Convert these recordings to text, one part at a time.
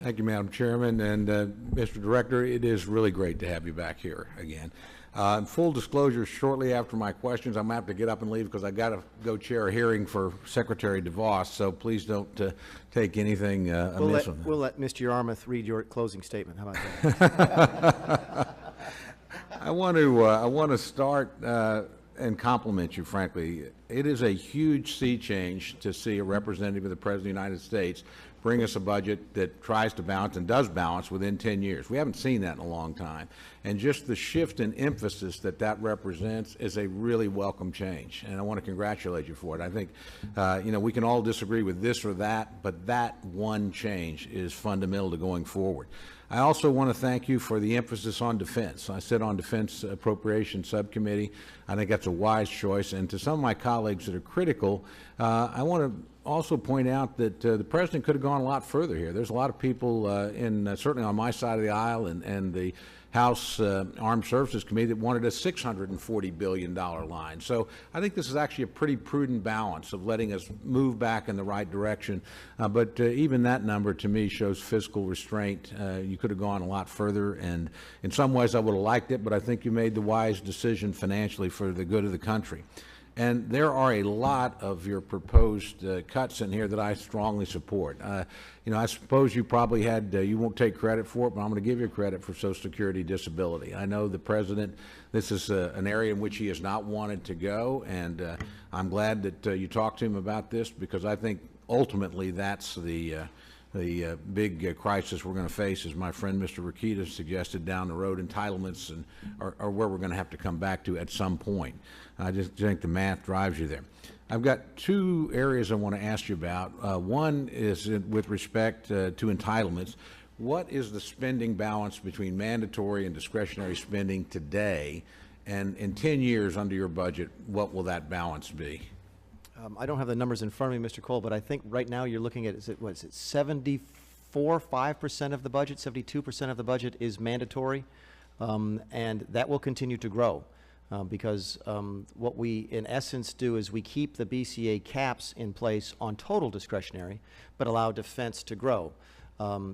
Thank you, Madam Chairman, and Mr. Director, it is really great to have you back here again. Full disclosure, shortly after my questions, I'm going to have to get up and leave because I got to go chair a hearing for Secretary DeVos, so please don't take anything amiss on that. We'll let Mr. Yarmouth read your closing statement. How about that? I want to start and compliment you, frankly. It is a huge sea change to see a representative of the President of the United States bring us a budget that tries to balance and does balance within 10 years. We haven't seen that in a long time. And just the shift in emphasis that represents is a really welcome change. And I want to congratulate you for it. I think, we can all disagree with this or that, but that one change is fundamental to going forward. I also want to thank you for the emphasis on defense. I sit on Defense Appropriations Subcommittee. I think that's a wise choice. And to some of my colleagues that are critical, I want to also point out that the President could have gone a lot further here. There's a lot of people certainly on my side of the aisle and the House Armed Services Committee that wanted a $640 billion line. So I think this is actually a pretty prudent balance of letting us move back in the right direction. But even that number to me shows fiscal restraint. You could have gone a lot further, and in some ways I would have liked it, but I think you made the wise decision financially for the good of the country. And there are a lot of your proposed cuts in here that I strongly support. I suppose you probably had, you won't take credit for it, but I'm going to give you credit for Social Security disability. I know the President, this is an area in which he has not wanted to go, and I'm glad that you talked to him about this, because I think ultimately that's the big crisis we're going to face, as my friend Mr. Rokita suggested down the road. Entitlements are where we're going to have to come back to at some point. I just think the math drives you there. I've got two areas I want to ask you about. One is with respect to entitlements. What is the spending balance between mandatory and discretionary spending today? And in 10 years under your budget, what will that balance be? I don't have the numbers in front of me, Mr. Cole, but I think right now you're looking at, 5% of the budget, 72% of the budget is mandatory, and that will continue to grow because what we in essence do is we keep the BCA caps in place on total discretionary, but allow defense to grow.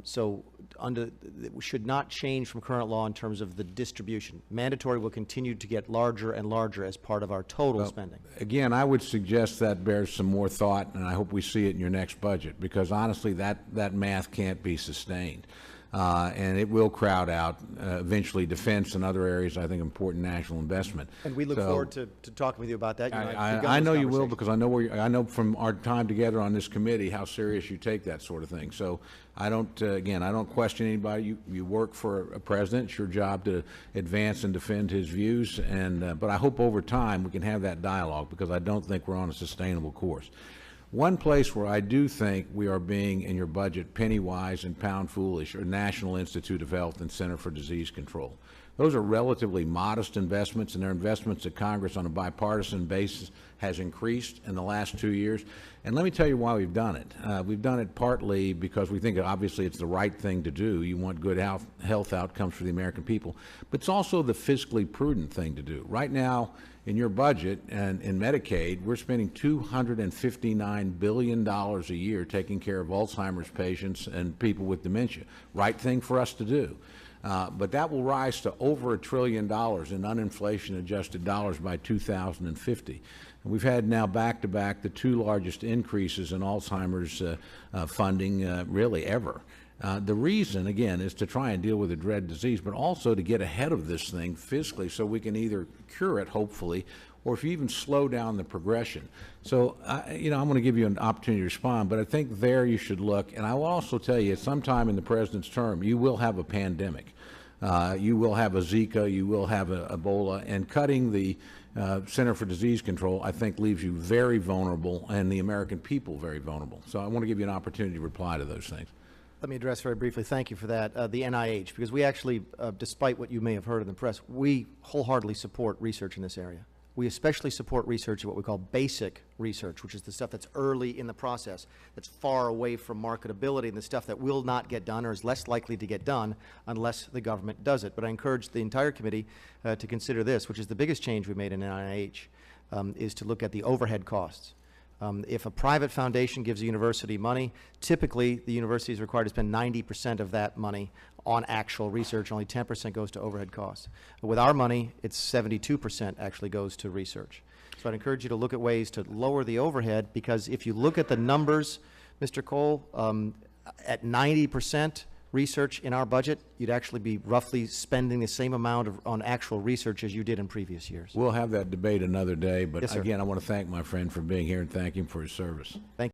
So it should not change from current law in terms of the distribution. Mandatory will continue to get larger and larger as part of our total spending. Again, I would suggest that bears some more thought, and I hope we see it in your next budget, because honestly that math can't be sustained. And it will crowd out eventually defense and other areas, I think, important national investment. And we look forward to talking with you about that. I know you will, because I know from our time together on this committee how serious you take that sort of thing. So I don't, again, I don't question anybody. You work for a president. It's your job to advance and defend his views. And but I hope over time we can have that dialogue, because I don't think we're on a sustainable course. One place where I do think we are being, in your budget, penny wise and pound foolish are National Institute of Health and Center for Disease Control. Those are relatively modest investments, and they're investments that Congress on a bipartisan basis has increased in the last 2 years. And let me tell you why we've done it. We've done it partly because we think obviously it's the right thing to do. You want good health outcomes for the American people. But it's also the fiscally prudent thing to do. Right now, in your budget and in Medicaid, we're spending $259 billion a year taking care of Alzheimer's patients and people with dementia. Right thing for us to do. But that will rise to over $1 trillion in uninflation adjusted dollars by 2050. And we've had now back-to-back the two largest increases in Alzheimer's funding really ever. The reason, again, is to try and deal with a dread disease, but also to get ahead of this thing fiscally so we can either cure it, hopefully, or if you even slow down the progression. So, I'm going to give you an opportunity to respond, but I think there you should look. And I will also tell you, sometime in the President's term, you will have a pandemic. You will have a Zika, you will have a Ebola, and cutting the Center for Disease Control, I think, leaves you very vulnerable and the American people very vulnerable. So I want to give you an opportunity to reply to those things. Let me address very briefly, thank you for that, the NIH, because we actually, despite what you may have heard in the press, we wholeheartedly support research in this area. We especially support research, what we call basic research, which is the stuff that's early in the process, that's far away from marketability, and the stuff that will not get done or is less likely to get done unless the government does it. But I encourage the entire committee to consider this, which is the biggest change we made in NIH, is to look at the overhead costs. If a private foundation gives a university money, typically the university is required to spend 90% of that money on actual research. Only 10% goes to overhead costs. With our money, it's 72% actually goes to research. So I'd encourage you to look at ways to lower the overhead, because if you look at the numbers, Mr. Cole, at 90% research in our budget, you'd actually be roughly spending the same amount on actual research as you did in previous years. We'll have that debate another day, but Yes, sir. again, I want to thank my friend for being here and thank him for his service. Thank